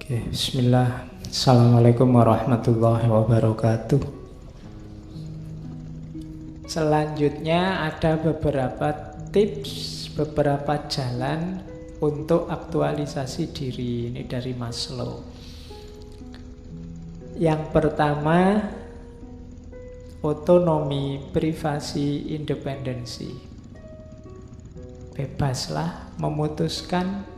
Oke, bismillah. Assalamualaikum warahmatullahi wabarakatuh. Selanjutnya ada beberapa tips, beberapa jalan untuk aktualisasi diri. Ini dari Maslow. Yang pertama, otonomi, privasi, independensi. Bebaslah memutuskan,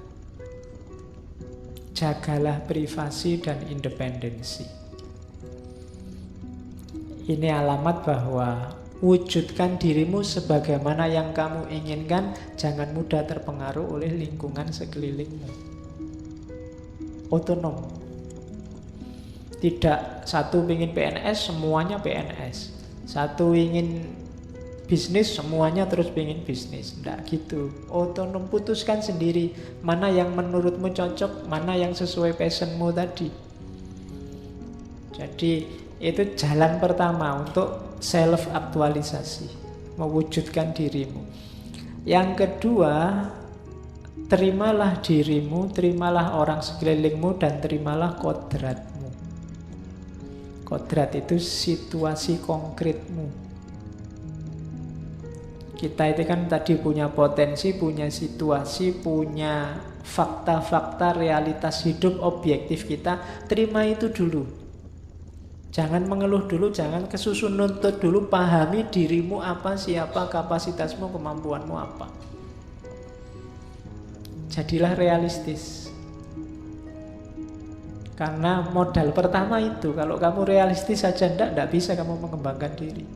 jagalah privasi dan independensi. Ini alamat bahwa wujudkan dirimu sebagaimana yang kamu inginkan, jangan mudah terpengaruh oleh lingkungan sekelilingmu. Otonom. Tidak satu ingin PNS, semuanya PNS. Satu ingin bisnis, semuanya terus pengen bisnis. Tidak gitu. Otonom, putuskan sendiri mana yang menurutmu cocok, mana yang sesuai passionmu tadi. Jadi itu jalan pertama untuk self-aktualisasi, mewujudkan dirimu. Yang kedua, terimalah dirimu, terimalah orang sekelilingmu, dan terimalah kodratmu. Kodrat itu situasi konkretmu. Kita itu kan tadi punya potensi, punya situasi, punya fakta-fakta realitas hidup objektif kita. Terima itu dulu. Jangan mengeluh dulu, jangan kesusun nuntut dulu. Pahami dirimu apa, siapa, kapasitasmu, kemampuanmu apa. Jadilah realistis. Karena modal pertama itu, kalau kamu realistis saja tidak bisa kamu mengembangkan diri.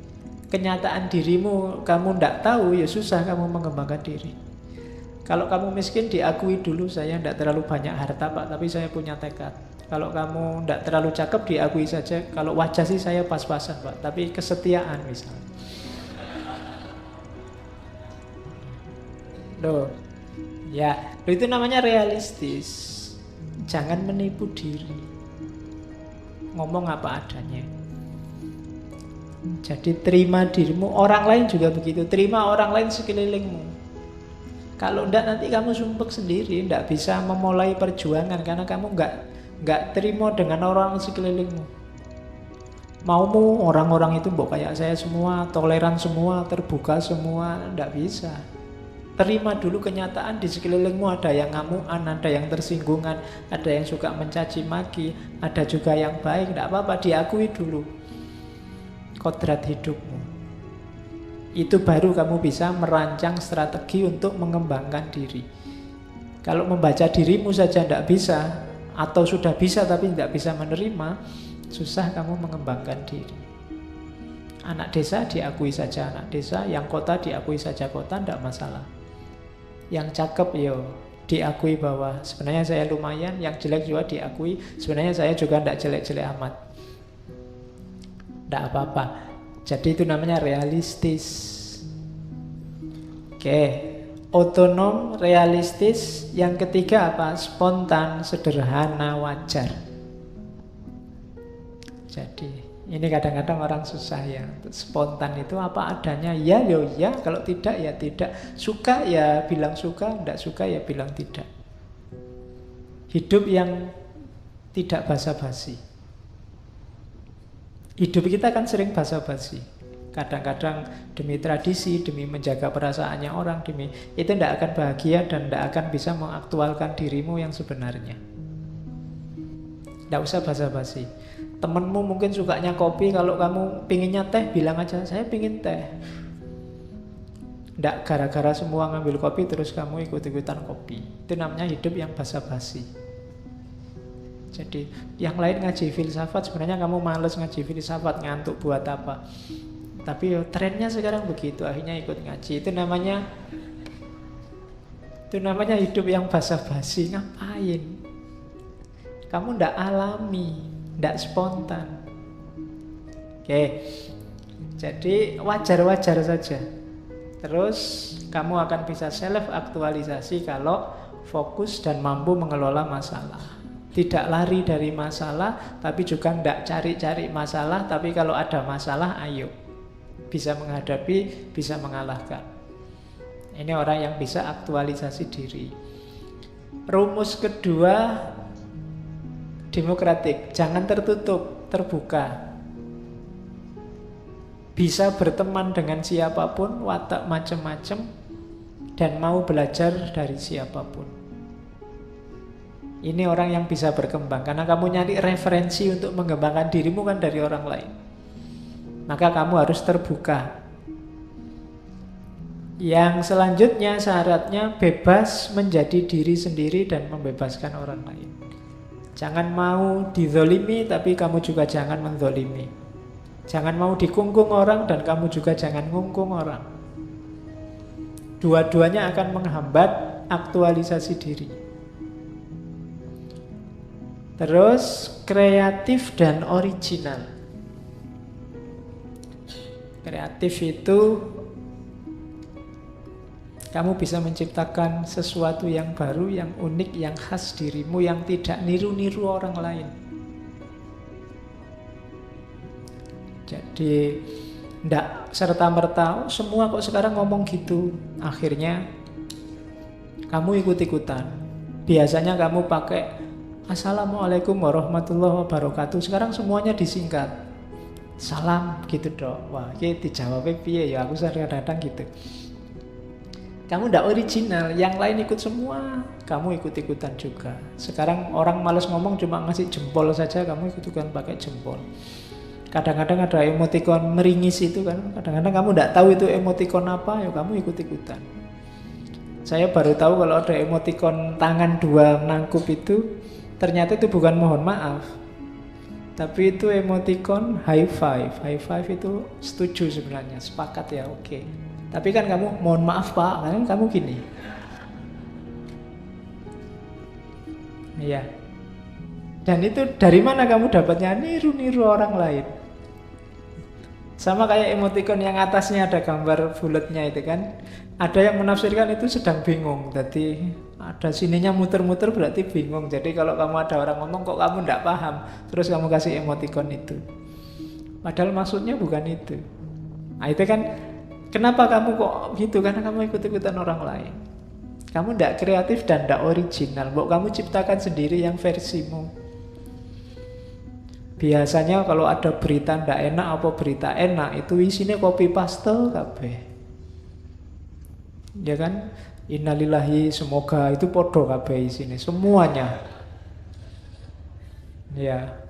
Kenyataan dirimu kamu tidak tahu, ya susah kamu mengembangkan diri. Kalau kamu miskin, diakui dulu, saya tidak terlalu banyak harta Pak, tapi saya punya tekad. Kalau kamu tidak terlalu cakep, diakui saja. Kalau wajah sih saya pas-pasan Pak, tapi kesetiaan misalnya. Loh, ya, itu namanya realistis. Jangan menipu diri. Ngomong apa adanya. Jadi terima dirimu. Orang lain juga begitu. Terima orang lain sekelilingmu. Kalau enggak nanti kamu sumpek sendiri, enggak bisa memulai perjuangan karena kamu enggak terima dengan orang sekelilingmu. Maumu orang-orang itu mbok kayak saya semua, toleran semua, terbuka semua, enggak bisa. Terima dulu kenyataan di sekelilingmu ada yang ngamuan, ada yang tersinggungan, ada yang suka mencaci maki, ada juga yang baik, enggak apa-apa, diakui dulu kodrat hidupmu. Itu baru kamu bisa merancang strategi untuk mengembangkan diri. Kalau membaca dirimu saja tidak bisa, atau sudah bisa tapi tidak bisa menerima, susah kamu mengembangkan diri. Anak desa diakui saja anak desa, yang kota diakui saja kota, tidak masalah. Yang cakep yo diakui bahwa sebenarnya saya lumayan, yang jelek juga diakui, sebenarnya saya juga tidak jelek-jelek amat. Tidak apa-apa. Jadi itu namanya realistis. Oke, otonom, realistis. Yang ketiga apa? Spontan, sederhana, wajar. Jadi ini kadang-kadang orang susah ya. Spontan itu apa adanya. Ya, yo ya. Kalau tidak ya tidak. Suka ya bilang suka, tidak suka ya bilang tidak. Hidup yang tidak basa-basi. Hidup kita kan sering basa-basi. Kadang-kadang demi tradisi, demi menjaga perasaannya orang, demi itu tidak akan bahagia dan tidak akan bisa mengaktualkan dirimu yang sebenarnya. Tidak usah basa-basi. Temenmu mungkin sukanya kopi, kalau kamu pinginnya teh, bilang aja saya pingin teh. Tidak gara-gara semua ngambil kopi terus kamu ikut-ikutan kopi. Itu namanya hidup yang basa-basi. Jadi yang lain ngaji filsafat, sebenarnya kamu males ngaji filsafat, ngantuk buat apa. Tapi trennya sekarang begitu, akhirnya ikut ngaji. Itu namanya hidup yang basa-basi. Ngapain? Kamu ndak alami, ndak spontan. Oke. Jadi wajar-wajar saja. Terus kamu akan bisa self-aktualisasi kalau fokus dan mampu mengelola masalah. Tidak lari dari masalah, tapi juga tidak cari-cari masalah. Tapi kalau ada masalah, ayo. Bisa menghadapi, bisa mengalahkan. Ini orang yang bisa aktualisasi diri. Rumus kedua, demokratik, jangan tertutup, terbuka. Bisa berteman dengan siapapun, watak macam-macam, dan mau belajar dari siapapun. Ini orang yang bisa berkembang, karena kamu nyari referensi untuk mengembangkan dirimu kan dari orang lain. Maka kamu harus terbuka. Yang selanjutnya syaratnya bebas menjadi diri sendiri dan membebaskan orang lain. Jangan mau dizolimi, tapi kamu juga jangan menzolimi. Jangan mau dikungkung orang, dan kamu juga jangan ngungkung orang. Dua-duanya akan menghambat aktualisasi diri. Terus kreatif dan original. Kreatif itu kamu bisa menciptakan sesuatu yang baru, yang unik, yang khas dirimu, yang tidak niru-niru orang lain. Jadi ndak serta-merta semua kok sekarang ngomong gitu. Akhirnya kamu ikut-ikutan. Biasanya kamu pakai Assalamualaikum warahmatullahi wabarakatuh. Sekarang semuanya disingkat. Salam gitu dong. Wah, ini dijawabnya piye ya, aku kadang-kadang gitu. Kamu ndak original, yang lain ikut semua, kamu ikut-ikutan juga. Sekarang orang malas ngomong cuma ngasih jempol saja, kamu ikut-ikutan pakai jempol. Kadang-kadang ada emoticon meringis itu kan, kadang-kadang kamu ndak tahu itu emoticon apa, ya kamu ikut-ikutan. Saya baru tahu kalau ada emoticon tangan dua nangkup itu, ternyata itu bukan mohon maaf, tapi itu emoticon high five. High five itu setuju sebenarnya, sepakat ya, oke. Tapi kan kamu mohon maaf pak, kan kamu gini. Iya. Dan itu dari mana kamu dapatnya? Niru-niru orang lain. Sama kayak emoticon yang atasnya ada gambar bulatnya itu kan. Ada yang menafsirkan itu sedang bingung. Jadi ada sininya muter-muter berarti bingung. Jadi kalau kamu ada orang ngomong kok kamu tidak paham, terus kamu kasih emoticon itu. Padahal maksudnya bukan itu. Nah itu kan kenapa kamu kok gitu? Karena kamu ikut-ikutan orang lain. Kamu tidak kreatif dan tidak original. Kamu ciptakan sendiri yang versimu. Biasanya kalau ada berita tidak enak apa berita enak, itu isinya copy paste kabeh. Ya kan? Innalillahi, semoga itu podo kabeh isine, semuanya. Ya.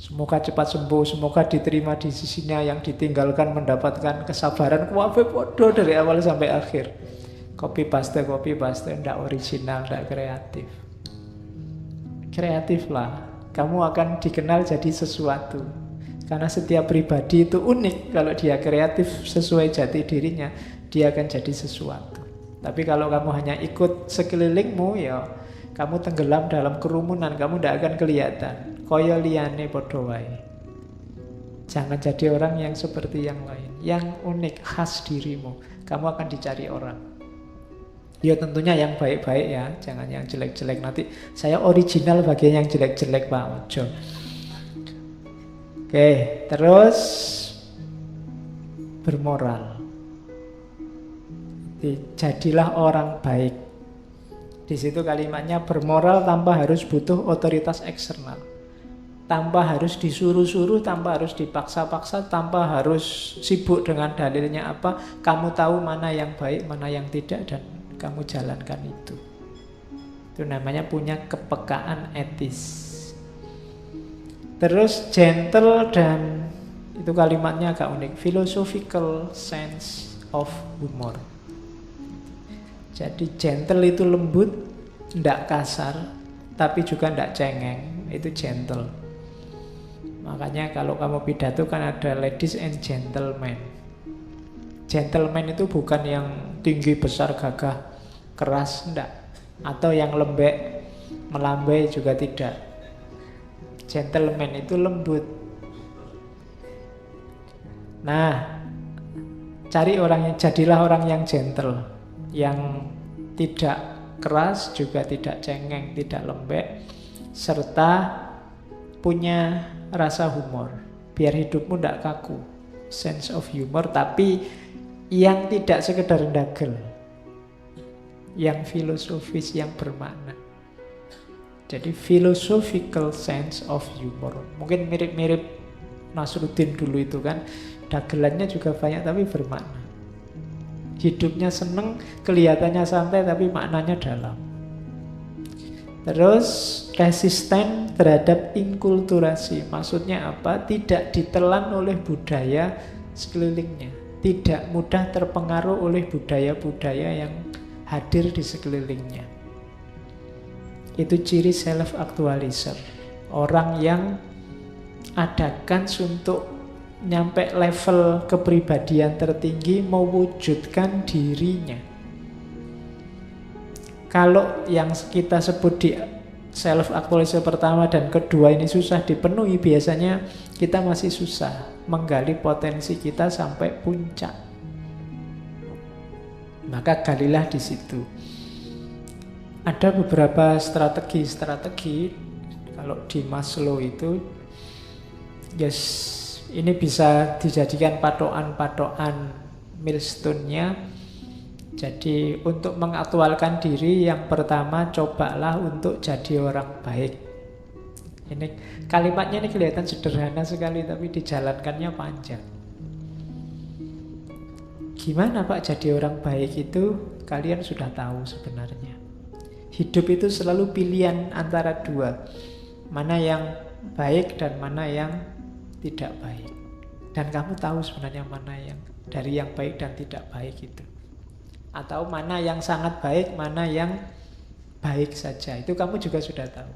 Semoga cepat sembuh, semoga diterima di sisinya, yang ditinggalkan mendapatkan kesabaran. Kabeh podo dari awal sampai akhir. Copy paste, tidak original, tidak kreatif. Kreatif lah, kamu akan dikenal jadi sesuatu. Karena setiap pribadi itu unik. Kalau dia kreatif sesuai jati dirinya, dia akan jadi sesuatu. Tapi kalau kamu hanya ikut sekelilingmu, ya kamu tenggelam dalam kerumunan, kamu tidak akan kelihatan. Koyo liyane padha wae. Jangan jadi orang yang seperti yang lain, yang unik, khas dirimu. Kamu akan dicari orang. Ya tentunya yang baik-baik ya, jangan yang jelek-jelek. Nanti saya original bagian yang jelek-jelek Pak Ojo. Oke, terus bermoral. Jadilah orang baik. Di situ kalimatnya bermoral tanpa harus butuh otoritas eksternal. Tanpa harus disuruh-suruh, tanpa harus dipaksa-paksa, tanpa harus sibuk dengan dalilnya apa. Kamu tahu mana yang baik, mana yang tidak, dan kamu jalankan itu. Itu namanya punya kepekaan etis. Terus gentle, dan itu kalimatnya agak unik, philosophical sense of humor. Jadi gentle itu lembut, tidak kasar, tapi juga tidak cengeng. Itu gentle. Makanya kalau kamu pidato kan ada ladies and gentlemen. Gentleman itu bukan yang tinggi, besar, gagah, keras, enggak. Atau yang lembek, melambai juga tidak. Gentleman itu lembut. Nah, cari orang yang, jadilah orang yang gentle, yang tidak keras, juga tidak cengeng, tidak lembek, serta punya rasa humor. Biar hidupmu tidak kaku. Sense of humor, tapi yang tidak sekedar ndagel, yang filosofis, yang bermakna. Jadi philosophical sense of humor. Mungkin mirip-mirip Nasruddin dulu itu kan, dagelannya juga banyak tapi bermakna. Hidupnya seneng, kelihatannya santai tapi maknanya dalam. Terus resisten terhadap inkulturasi. Maksudnya apa? Tidak ditelan oleh budaya sekelilingnya. Tidak mudah terpengaruh oleh budaya-budaya yang hadir di sekelilingnya. Itu ciri self-actualizer. Orang yang ada kans untuk nyampe level kepribadian tertinggi, mewujudkan dirinya. Kalau yang kita sebut di self-actualizer pertama dan kedua ini susah dipenuhi, biasanya kita masih susah menggali potensi kita sampai puncak. Maka galilah di situ. Ada beberapa strategi kalau di Maslow itu, yes, ini bisa dijadikan patokan milestone-nya. Jadi untuk mengaktualkan diri, yang pertama cobalah untuk jadi orang baik. Ini kalimatnya ini kelihatan sederhana sekali, tapi dijalankannya panjang. Gimana Pak jadi orang baik itu? Kalian sudah tahu sebenarnya. Hidup itu selalu pilihan antara dua. Mana yang baik dan mana yang tidak baik. Dan kamu tahu sebenarnya mana yang dari yang baik dan tidak baik itu. Atau mana yang sangat baik, mana yang baik saja. Itu kamu juga sudah tahu.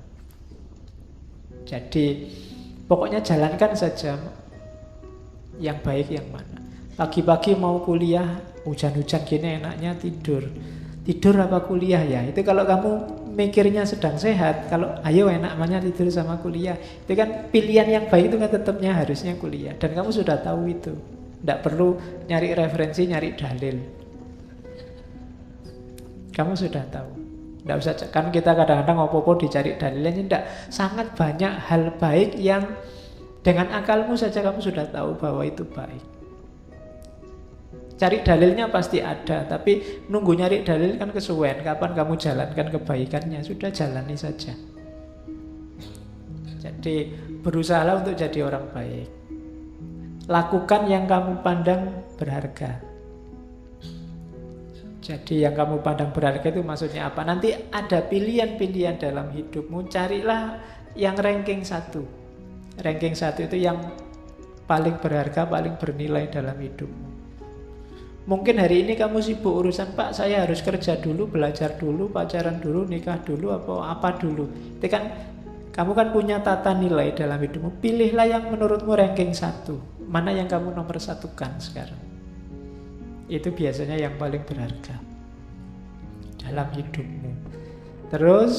Jadi pokoknya jalankan saja yang baik yang mana. Pagi-pagi mau kuliah, hujan-hujan gini enaknya tidur. Tidur apa kuliah ya? Itu kalau kamu mikirnya sedang sehat. Kalau ayo enaknya tidur sama kuliah, itu kan pilihan yang baik itu kan tetapnya harusnya kuliah. Dan kamu sudah tahu itu. Tidak perlu nyari referensi, nyari dalil. Kamu sudah tahu. Tidak usah, kan kita kadang-kadang opo-opo dicari dalilnya. Tidak, sangat banyak hal baik yang dengan akalmu saja kamu sudah tahu bahwa itu baik. Cari dalilnya pasti ada, tapi nunggu nyari dalil kan kesuwen. Kapan kamu jalankan kebaikannya, sudah jalani saja. Jadi berusahalah untuk jadi orang baik. Lakukan yang kamu pandang berharga. Jadi yang kamu pandang berharga itu maksudnya apa? Nanti ada pilihan-pilihan dalam hidupmu, carilah yang ranking 1. Ranking 1 itu yang paling berharga, paling bernilai dalam hidupmu. Mungkin hari ini kamu sibuk urusan, Pak, saya harus kerja dulu, belajar dulu, pacaran dulu, nikah dulu, apa dulu. Itu kan kamu kan punya tata nilai dalam hidupmu. Pilihlah yang menurutmu ranking 1. Mana yang kamu nomor satukan sekarang. Itu biasanya yang paling berharga dalam hidupmu. Terus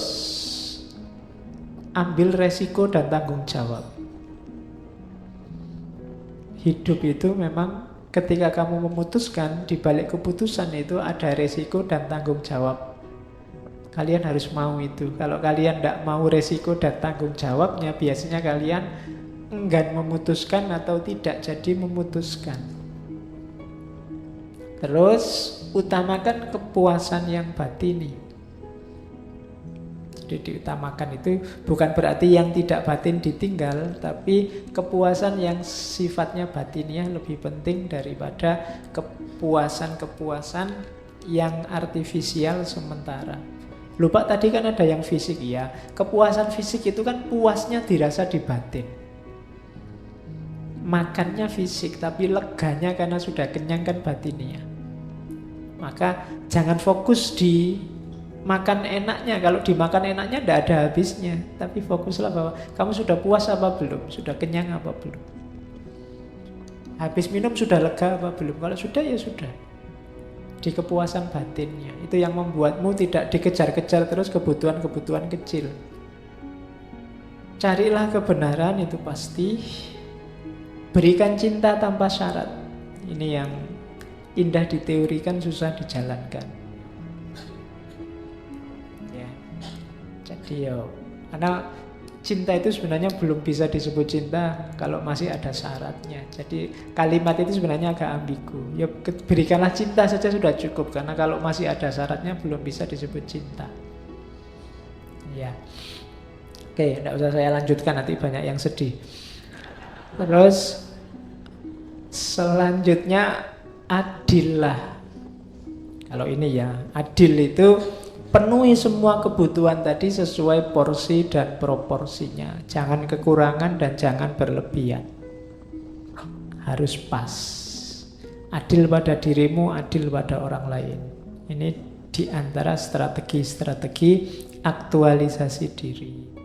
ambil resiko dan tanggung jawab. Hidup itu memang ketika kamu memutuskan, di balik keputusan itu ada resiko dan tanggung jawab. Kalian harus mau itu. Kalau kalian tidak mau resiko dan tanggung jawabnya, biasanya kalian enggan memutuskan atau tidak jadi memutuskan. Terus utamakan kepuasan yang batini. Jadi diutamakan itu bukan berarti yang tidak batin ditinggal, tapi kepuasan yang sifatnya batiniah lebih penting daripada kepuasan-kepuasan yang artifisial sementara. Lupa tadi kan ada yang fisik ya. Kepuasan fisik itu kan puasnya dirasa di batin. Makannya fisik tapi leganya karena sudah kenyang kan batiniah. Maka jangan fokus di makan enaknya. Kalau dimakan enaknya tidak ada habisnya. Tapi fokuslah bahwa kamu sudah puas apa belum, sudah kenyang apa belum, habis minum sudah lega apa belum. Kalau sudah ya sudah, di kepuasan batinnya. Itu yang membuatmu tidak dikejar-kejar terus kebutuhan-kebutuhan kecil. Carilah kebenaran itu pasti. Berikan cinta tanpa syarat. Ini yang indah diteorikan, susah dijalankan. Jadi karena cinta itu sebenarnya belum bisa disebut cinta kalau masih ada syaratnya. Jadi kalimat itu sebenarnya agak ambigu. Ya berikanlah cinta saja sudah cukup, karena kalau masih ada syaratnya belum bisa disebut cinta. Ya. Oke, tidak usah saya lanjutkan, nanti banyak yang sedih. Terus selanjutnya adillah. Kalau ini ya, adil itu penuhi semua kebutuhan tadi sesuai porsi dan proporsinya. Jangan kekurangan dan jangan berlebihan. Harus pas. Adil pada dirimu, adil pada orang lain. Ini di antara strategi-strategi aktualisasi diri.